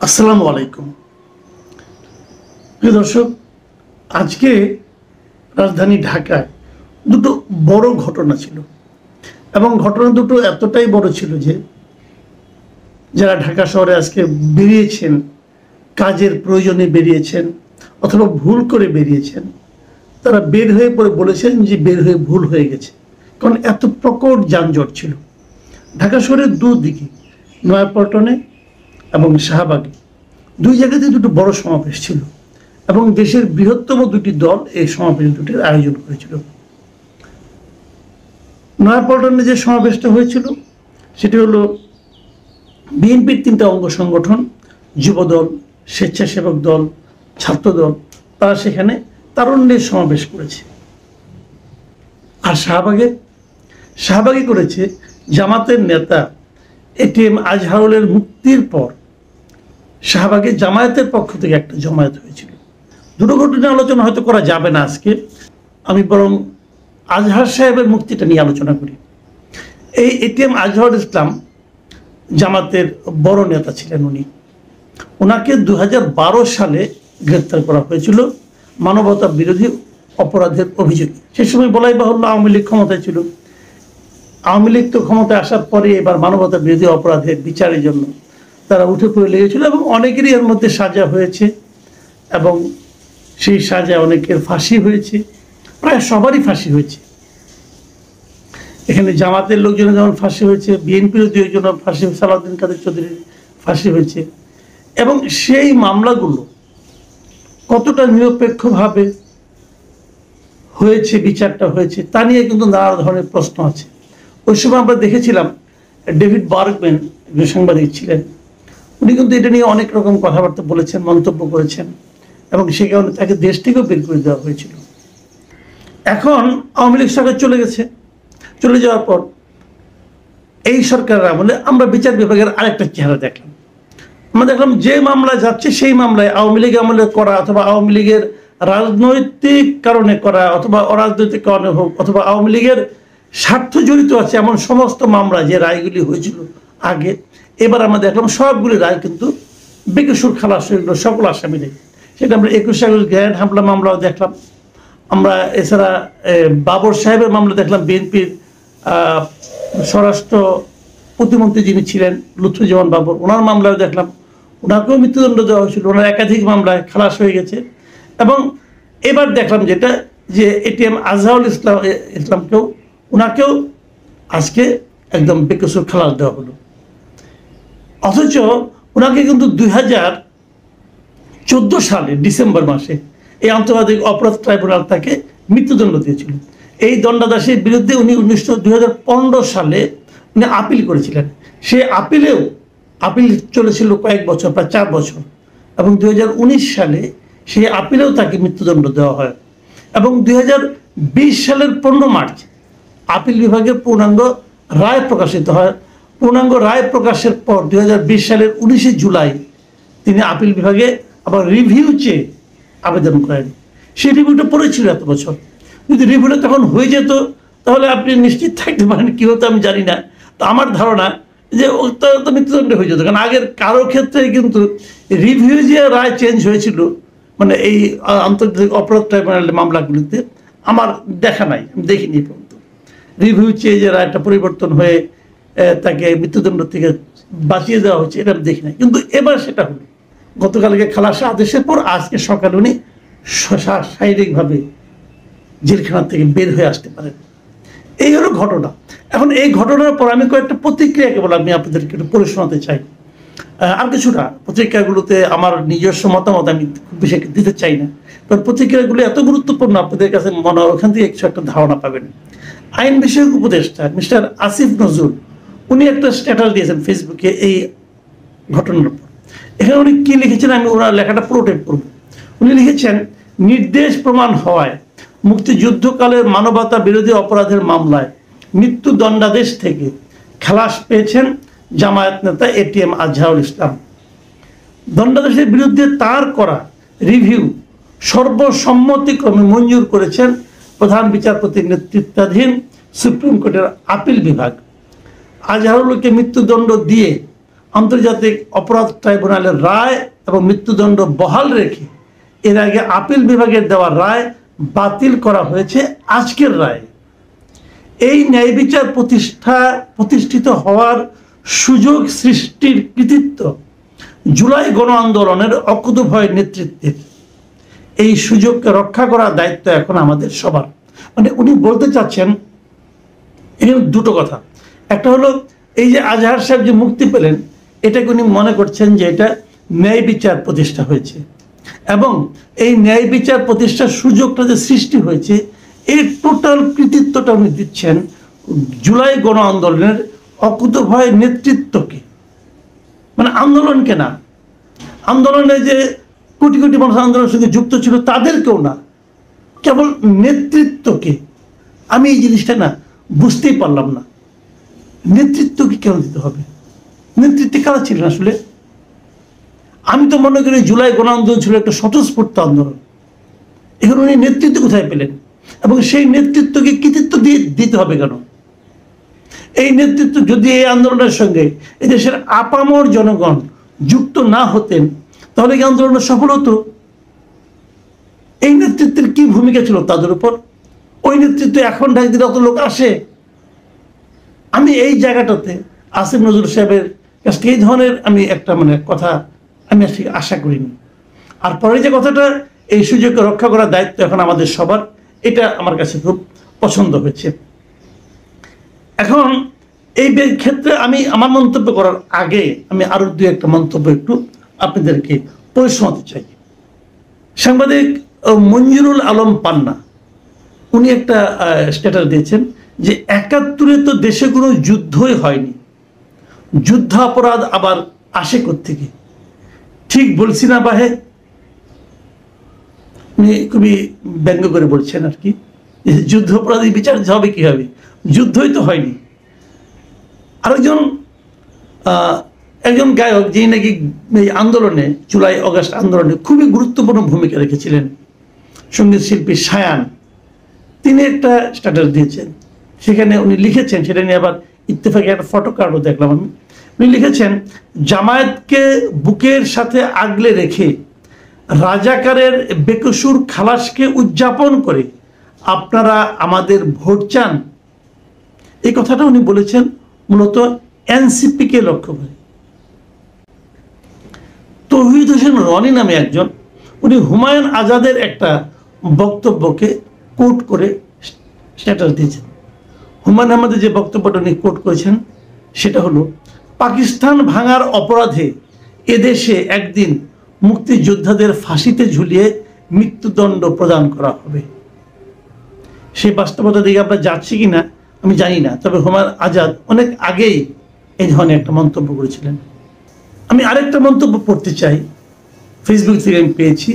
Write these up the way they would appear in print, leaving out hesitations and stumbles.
আসসালামু আলাইকুম প্রিয় দর্শক, আজকে রাজধানী ঢাকায় দুটো বড় ঘটনা ছিল এবং ঘটনা দুটো এতটাই বড় ছিল যে যারা ঢাকা শহরে আজকে বেরিয়েছেন, কাজের প্রয়োজনে বেরিয়েছেন অথবা ভুল করে বেরিয়েছেন, তারা বের হয়ে পরে বলেছেন যে বের হয়ে ভুল হয়ে গেছে। কারণ এত প্রকট যানজট ছিল ঢাকা শহরের দুদিকে, নয়াপল্টনে এবং শাহবাগে, দুই জায়গাতে দুটো বড় সমাবেশ ছিল এবং দেশের বৃহত্তম দুটি দল এই সমাবেশ দুটির আয়োজন করেছিল। নয়াপল্টনে যে সমাবেশটা হয়েছিল সেটি হলো বিএনপির তিনটা অঙ্গ সংগঠন, যুবদল, স্বেচ্ছাসেবক দল, ছাত্রদল, তারা সেখানে তারুণ্যের সমাবেশ করেছে। আর শাহবাগে করেছে জামাতের নেতা এটিএম আজহারুলের মুক্তির পর শাহবাগে জামায়াতের পক্ষ থেকে একটা জমায়েত হয়েছিল। দুটো ঘটনা আলোচনা হয়তো করা যাবে না আজকে, আমি বরং আজহার সাহেবের মুক্তিটা নিয়ে আলোচনা করি। এই এটিএম আজহারুল ইসলাম জামাতের বড় নেতা ছিলেন। ওনাকে 2012 সালে গ্রেপ্তার করা হয়েছিল মানবতা বিরোধী অপরাধের অভিযোগে। সে সময় বলাই বাহুল্য আওয়ামী লীগ ক্ষমতায় ছিল। আওয়ামী লীগ তো ক্ষমতায় আসার পরে এবার মানবতা বিরোধী অপরাধের বিচারের জন্য তারা উঠে পড়ে লেগেছিল এবং অনেকেরই এর মধ্যে সাজা হয়েছে এবং সেই সাজা অনেকের ফাঁসি হয়েছে, প্রায় সবারই ফাঁসি হয়েছে। এখানে জামাতের লোকজনের যেমন ফাঁসি হয়েছে, বিএনপির দু একজনের ফাঁসি, সালাউদ্দিন কাদের চৌধুরীর ফাঁসি হয়েছে। এবং সেই মামলাগুলো কতটা নিরপেক্ষভাবে হয়েছে, বিচারটা হয়েছে, তা নিয়ে কিন্তু নানা ধরনের প্রশ্ন আছে। ওই সময় আমরা দেখেছিলাম ডেভিড বার্গম্যান যে সাংবাদিক ছিলেন, উনি কিন্তু এটা নিয়ে অনেক রকম কথাবার্তা বলেছেন, মন্তব্য করেছেন এবং সে কারণে তাকে দেশ থেকেও বের করে দেওয়া হয়েছিল। এখন আওয়ামী লীগ সরকার চলে যাওয়ার পর এই সরকারের আমলে আমরা বিচার বিভাগের আরেকটা চেহারা দেখলাম। আমরা দেখলাম যে মামলা যাচ্ছে সেই মামলায় আওয়ামী লীগ আমলে করা অথবা আওয়ামী লীগের রাজনৈতিক কারণে করা অথবা অরাজনৈতিক কারণে হোক অথবা আওয়ামী লীগের স্বার্থ জড়িত আছে এমন সমস্ত মামলা যে রায়গুলি হয়েছিল আগে, এবার আমরা দেখলাম সবগুলি রায় কিন্তু বেকসুর খালাস হয়ে গেল সকল আসামিদের। সেটা আমরা 21 আগস্ট গ্র্যান্ড হামলা মামলাও দেখলাম। আমরা এছাড়া বাবর সাহেবের মামলা দেখলাম, বিএনপির স্বরাষ্ট্র প্রতিমন্ত্রী যিনি ছিলেন লুৎফুজ্জামান বাবর, ওনার মামলাও দেখলাম, ওনাকেও মৃত্যুদণ্ড দেওয়া হয়েছিল, ওনার একাধিক মামলায় খালাস হয়ে গেছে। এবং এবার দেখলাম যেটা যে এটিএম আজহারুল ইসলামকেও ওনাকেও আজকে একদম বেকসুর খালাস দেওয়া হলো। অথচ ওনাকে কিন্তু 2014 সালে ডিসেম্বর মাসে এই আন্তর্জাতিক অপরাধ ট্রাইব্যুনাল তাকে মৃত্যুদণ্ড দিয়েছিল। এই দণ্ডাদেশের বিরুদ্ধে উনি 2015 সালে উনি আপিল করেছিলেন। সে আপিল চলেছিল কয়েক বছর, প্রায় 4 বছর, এবং 2019 সালে সেই আপিলেও তাকে মৃত্যুদণ্ড দেওয়া হয়। এবং 2020 সালের 15 মার্চ আপিল বিভাগের পূর্ণাঙ্গ রায় প্রকাশিত হয়। পূর্ণাঙ্গ রায় প্রকাশের পর 2020 সালের 19 জুলাই তিনি আপিল বিভাগে আবার রিভিউ চেয়ে আবেদন করেন। সেই রিভিউটা পড়েছিল এত বছর। যদি রিভিউটা তখন হয়ে যেত তাহলে আপনি নিশ্চিত থাকতে পারেন কি হতো আমি জানি না। তো আমার ধারণা যে তো মৃত্যুদণ্ড হয়ে যেত, কারণ আগের কারো ক্ষেত্রে কিন্তু রিভিউ যে রায় চেঞ্জ হয়েছিল, মানে এই আন্তর্জাতিক অপরাধ ট্রাইব্যুনালের মামলাগুলিতে আমার দেখা নাই, আমি দেখিনি পর্যন্ত রিভিউ চেয়ে যে রায়টা পরিবর্তন হয়ে তাকে মৃত্যুদণ্ড থেকে বাঁচিয়ে দেওয়া হচ্ছে, এটা আমি দেখি নাই। কিন্তু এবার সেটা হলো গতকালকে খালাস আদেশের পর আজকে সকালে উনি শারীরিকভাবে জেলখানা থেকে বের হয়ে আসতে পারেন। এই হলো ঘটনা। এখন এই ঘটনার পর আমি কয়েকটা প্রতিক্রিয়া কেবল আমি আপনাদেরকে একটু পড়ে শোনাতে চাই। আর কিছুটা প্রতিক্রিয়াগুলোতে আমার নিজস্ব মতামত আমি খুব বেশি দিতে চাই না, কারণ প্রতিক্রিয়াগুলো এত গুরুত্বপূর্ণ আপনাদের কাছে মনে হয় ওখান থেকে কিছু একটা ধারণা পাবেন। আইন বিষয়ক উপদেষ্টা মিস্টার আসিফ নজরুল উনি একটা স্ট্যাটাস দিয়েছেন ফেসবুকে এই ঘটনার পর। এখানে উনি কি লিখেছেন আমি ওনার লেখাটা পুরোটাই পড়ব। উনি লিখেছেন, নির্দেশ প্রমাণ হওয়ায় মুক্তিযুদ্ধকালের মানবতা বিরোধী অপরাধের মামলায় মৃত্যুদণ্ডাদেশ থেকে খালাস পেয়েছেন জামায়াত নেতা এটিএম আজহারুল ইসলাম। দণ্ডাদেশের বিরুদ্ধে তার করা রিভিউ সর্বসম্মতিক্রমে মঞ্জুর করেছেন প্রধান বিচারপতির নেতৃত্বাধীন সুপ্রিম কোর্টের আপিল বিভাগ। আজহারুলকে মৃত্যুদণ্ড দিয়ে আন্তর্জাতিক অপরাধ ট্রাইব্যুনালের রায় এবং মৃত্যুদণ্ড বহাল রেখে এর আগে আপিল বিভাগের দেওয়া রায় বাতিল করা হয়েছে আজকের রায়। এই ন্যায় বিচার প্রতিষ্ঠিত হওয়ার সুযোগ সৃষ্টির কৃতিত্ব জুলাই গণ আন্দোলনের অকুতোভয় নেতৃত্বের। এই সুযোগকে রক্ষা করার দায়িত্ব এখন আমাদের সবার। মানে উনি বলতে চাচ্ছেন এখানে দুটো কথা। একটা হলো এই যে আজহার সাহেব যে মুক্তি পেলেন, এটাকে উনি মনে করছেন যে এটা ন্যায় বিচার প্রতিষ্ঠা হয়েছে, এবং এই ন্যায় বিচার প্রতিষ্ঠার সুযোগটা যে সৃষ্টি হয়েছে এই টোটাল কৃতিত্বটা উনি দিচ্ছেন জুলাই গণ আন্দোলনের অকুতোভয় নেতৃত্বকে, মানে আন্দোলনকে না, আন্দোলনে যে কোটি কোটি মানুষ আন্দোলনের সঙ্গে যুক্ত ছিল তাদেরকেও না, কেবল নেতৃত্বকে। আমি এই জিনিসটা না বুঝতেই পারলাম না, নেতৃত্বকে কেন দিতে হবে? নেতৃত্বে কারা ছিলেন আসলে? আমি তো মনে করি জুলাই গণ আন্দোলন ছিল একটা স্বতঃস্ফূর্ত আন্দোলন। এখানে উনি নেতৃত্ব কোথায় পেলেন, এবং সেই নেতৃত্বকে কৃতিত্ব দিতে হবে কেন? এই নেতৃত্ব যদি এই আন্দোলনের সঙ্গে এই দেশের আপামর জনগণ যুক্ত না হতেন তাহলে কি আন্দোলনটা সফল হতো? এই নেতৃত্বের কি ভূমিকা ছিল তাদের উপর? ওই নেতৃত্ব এখন ঢাক দিলে অত লোক আসে? আমি এই জায়গাটাতে আসিফ নজরুল সাহেবের কাছ থেকে এই ধরনের আমি একটা কথা আমি আশা করিনি। আর পরে যে কথাটা, এই সুযোগকে রক্ষা করার দায়িত্ব এখন আমাদের সবার, এটা আমার কাছে খুব পছন্দ হয়েছে। এখন এই ক্ষেত্রে আমি আমার মন্তব্য করার আগে আমি আরো দু একটা মন্তব্য একটু আপনাদেরকে পড়ে শোনাতে চাই। সাংবাদিক মঞ্জুরুল আলম পান্না উনি একটা স্ট্যাটাস দিয়েছেন যে ৭১ তো দেশে কোনো যুদ্ধই হয়নি, যুদ্ধাপরাধ আবার আসে কোত্থেকে? ঠিক বলছি না বাহে? উনি খুবই ব্যঙ্গ করে বলছেন আর কি, যুদ্ধ অপরাধী বিচার হবে কিভাবে? যুদ্ধই তো হয়নি। একজন গায়ক যিনি নাকি এই আন্দোলনে, জুলাই অগাস্ট আন্দোলনে খুবই গুরুত্বপূর্ণ ভূমিকা রেখেছিলেন, সঙ্গীত শিল্পী শায়ান, তিনি একটা স্ট্যাটাস দিয়েছেন। সেখানে উনি লিখেছেন, সেটা নিয়ে আবার ইত্তেফাকে একটা ফটো কার্ডও দেখলাম আমি। উনি লিখেছেন, জামায়াতকে বুকের সাথে আগলে রেখে রাজাকারের বেকসুর খালাসকে উদযাপন করে আপনারা আমাদের ভোট চান। এই কথাটা উনি বলেছেন মূলত এনসিপিকে লক্ষ্য করে। তৌহিদ হোসেন রনি নামে একজন, উনি হুমায়ুন আজাদের একটা বক্তব্যকে কোট করে স্ট্যাটাস দিয়েছেন। হুমায়ুন আহমেদের যে বক্তব্যটা উনি কোট করেছেন সেটা হলো, পাকিস্তান ভাঙার অপরাধে এদেশে একদিন মুক্তিযোদ্ধাদের ফাঁসিতে ঝুলিয়ে মৃত্যুদণ্ড প্রদান করা হবে। সেই বাস্তবতা দিকে আমরা যাচ্ছি কিনা আমি জানি না, তবে হুমায়ুন আজাদ অনেক আগেই এই ধরনের একটা মন্তব্য করেছিলেন। আমি আরেকটা মন্তব্য পড়তে চাই, ফেসবুক থেকে আমি পেয়েছি।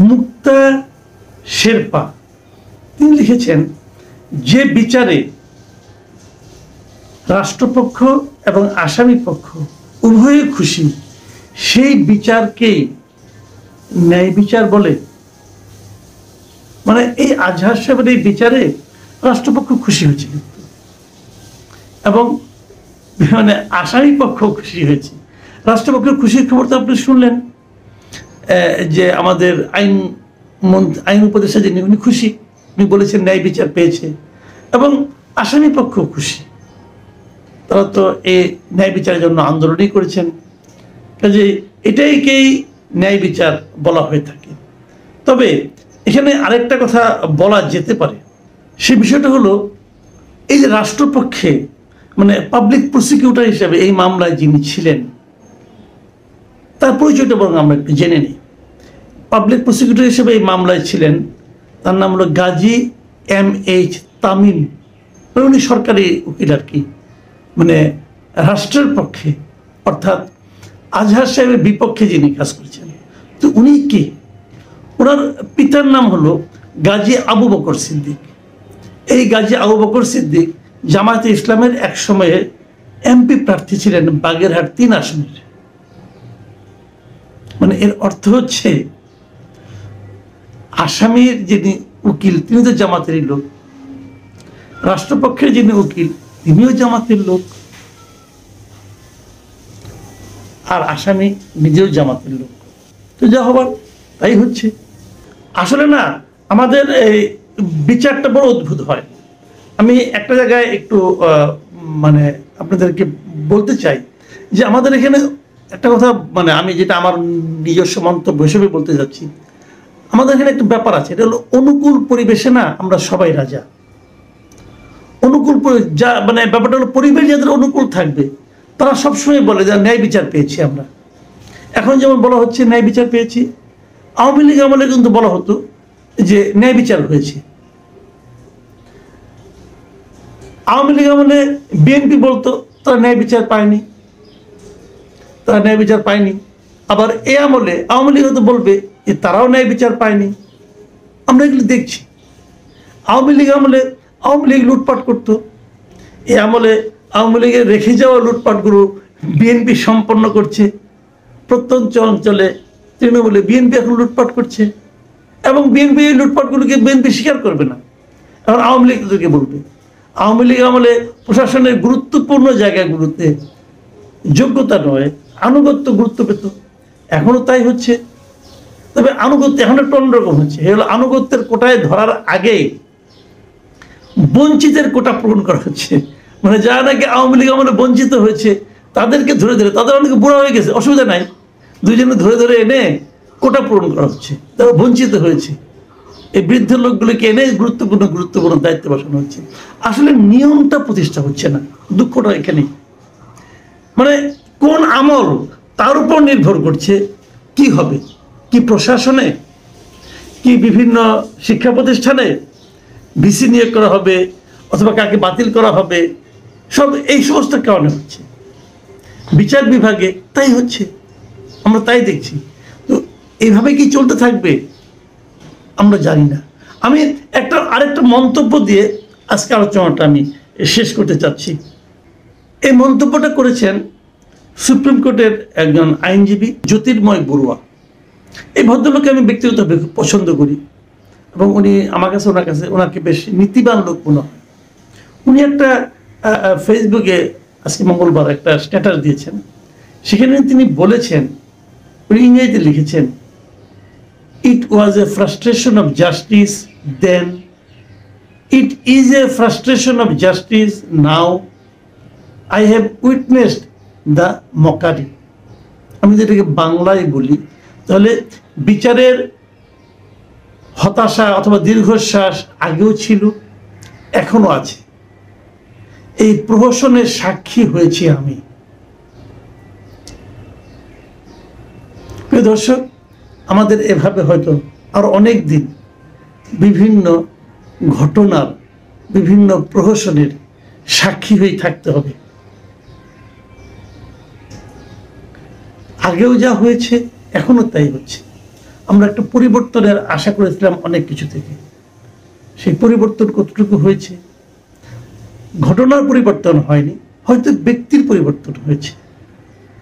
মুক্তা শেরপা তিনি লিখেছেন, যে বিচারে রাষ্ট্রপক্ষ এবং আসামি পক্ষ উভয়ে খুশি সেই বিচারকেই ন্যায় বিচার বলে। মানে এই আজহার সাহেবের এই বিচারে রাষ্ট্রপক্ষ খুশি হয়েছিল এবং আসামি পক্ষ খুশি হয়েছে। রাষ্ট্রপক্ষের খুশির খবর তো আপনি শুনলেন, যে আমাদের আইন উপদেষ্টা যিনি উনি খুশি, উনি বলেছেন ন্যায় বিচার পেয়েছে, এবং আসামি পক্ষ খুশি। তারা তো এই ন্যায় বিচারের জন্য আন্দোলনই করেছেন, কাজে এটাইকেই ন্যায় বিচার বলা হয়ে থাকে। তবে এখানে আরেকটা কথা বলা যেতে পারে, সে বিষয়টা হলো এই যে রাষ্ট্রপক্ষে পাবলিক প্রসিকিউটর হিসেবে এই মামলায় যিনি ছিলেন তার পরিচয়টা বরং আমরা একটু জেনে নিই। পাবলিক প্রসিকিউটর হিসেবে এই মামলায় ছিলেন, তার নাম হলো গাজী MH তামিম। উনি সরকারি উকিল আর কি, রাষ্ট্রের পক্ষে অর্থাৎ আজহার সাহেবের বিপক্ষে যিনি কাজ করেছেন। তো উনি কি, ওনার পিতার নাম হলো গাজী আবু বকর সিদ্দিক। এই গাজী আবু বকর সিদ্দিক জামায়াতে ইসলামের এক সময়ে MP প্রার্থী ছিলেন বাগেরহাট 3 আসনের। এর অর্থ হচ্ছে আসামির যিনি উকিল তিনি তো জামাতেরই লোক, রাষ্ট্রপক্ষের যিনি উকিল তিনিও জামাতের লোক। আর আসামি নিজেও জামাতের লোক। তো যা হবার তাই হচ্ছে। আসলে না, আমাদের এই বিচারটা বড় অদ্ভুত হয়। আমি একটা জায়গায় একটু মানে আপনাদেরকে বলতে চাই যে আমাদের এখানে একটা কথা, মানে আমি যেটা আমার নিজস্ব মন্তব্য হিসেবে বলতে যাচ্ছি, আমাদের এখানে একটা ব্যাপার আছে, এটা হলো অনুকূল পরিবেশে না আমরা সবাই রাজা। অনুকূল যা মানে ব্যাপারটা হলো পরিবেশ যাদের অনুকূল থাকবে তারা সবসময় বলে যে ন্যায় বিচার পেয়েছি আমরা। এখন যেমন বলা হচ্ছে ন্যায় বিচার পেয়েছি, আওয়ামী লীগ আমলে কিন্তু বলা হতো যে ন্যায় বিচার হয়েছে। আওয়ামী লীগ আমলে বিএনপি বলতো তারা ন্যায় বিচার পায়নি, তারা ন্যায় বিচার পায়নি। আবার এ আমলে আওয়ামী লীগ হয়তো বলবে যে তারাও ন্যায় বিচার পায়নি। আমরা এগুলো দেখছি। আওয়ামী লীগ আমলে আওয়ামী লীগ লুটপাট করতো, এ আমলে আওয়ামী লীগের রেখে যাওয়া লুটপাটগুলো বিএনপি সম্পন্ন করছে। প্রত্যন্ত অঞ্চলে তৃণমূলে বিএনপি এখন লুটপাট করছে এবং বিএনপি এই লুটপাটগুলোকে বিএনপি স্বীকার করবে না। এখন আওয়ামী লীগ তাদেরকে বলবে। আওয়ামী লীগ আমলে প্রশাসনের গুরুত্বপূর্ণ জায়গাগুলোতে যোগ্যতা নয় আনুগত্য গুরুত্ব পেত, এখনো তাই হচ্ছে। তবে আনুগত্য এখন একটু অন্যরকম হচ্ছে। এ হলো আনুগত্যের কোটায় ধরার আগেই বঞ্চিতের কোটা পূরণ করা হচ্ছে। মানে যারা নাকি আওয়ামী লীগ আমলে বঞ্চিত হয়েছে তাদেরকে ধরে ধরে, তাদের অনেকে বুড়া হয়ে গেছে, অসুবিধা নাই, দুইজনে ধরে ধরে এনে কোটা পূরণ করা হচ্ছে। তারা বঞ্চিত হয়েছে, এই বৃদ্ধ লোকগুলোকে এনে গুরুত্বপূর্ণ দায়িত্ব বসানো হচ্ছে। আসলে নিয়মটা প্রতিষ্ঠা হচ্ছে না, দুঃখটা এখানেই। মানে কোন আমল তার উপর নির্ভর করছে কি হবে, কি প্রশাসনে, কি বিভিন্ন শিক্ষা প্রতিষ্ঠানে ভিসি নিয়োগ করা হবে অথবা কাকে বাতিল করা হবে, সব এই সমস্ত কারণে হচ্ছে। বিচার বিভাগে তাই হচ্ছে, আমরা তাই দেখছি। তো এইভাবে কি চলতে থাকবে আমরা জানি না। আমি আরেকটা মন্তব্য দিয়ে আজকে আলোচনাটা আমি শেষ করতে চাচ্ছি। এই মন্তব্যটা করেছেন সুপ্রিম কোর্টের একজন আইনজীবী জ্যোতির্ময় বড়ুয়া। এই ভদ্রলোককে আমি ব্যক্তিগতভাবে খুব পছন্দ করি এবং উনি আমার কাছে ওনাকে বেশ নীতিবান লোক মনে হয়। উনি একটা ফেসবুকে আজকে মঙ্গলবার একটা স্ট্যাটাস দিয়েছেন, সেখানে তিনি বলেছেন, উনি ইংরেজিতে লিখেছেন, "It was a frustration of justice then, it is a frustration of justice now, I have witnessed the mockery." আমি যেটাকে বাংলায় বলি তাহলে বিচারের হতাশা অথবা দীর্ঘশ্বাস আগেও ছিল, এখনো আছে। এই প্রহসনের সাক্ষী হয়েছি আমি। প্রিয় দর্শক, আমাদের এভাবে হয়তো আর অনেক দিন বিভিন্ন ঘটনার, বিভিন্ন প্রহসনের সাক্ষী হয়ে থাকতে হবে। আগেও যা হয়েছে এখনো তাই হচ্ছে। আমরা একটা পরিবর্তনের আশা করেছিলাম অনেক কিছু থেকে, সেই পরিবর্তন কতটুকু হয়েছে? ঘটনার পরিবর্তন হয়নি, হয়তো ব্যক্তির পরিবর্তন হয়েছে।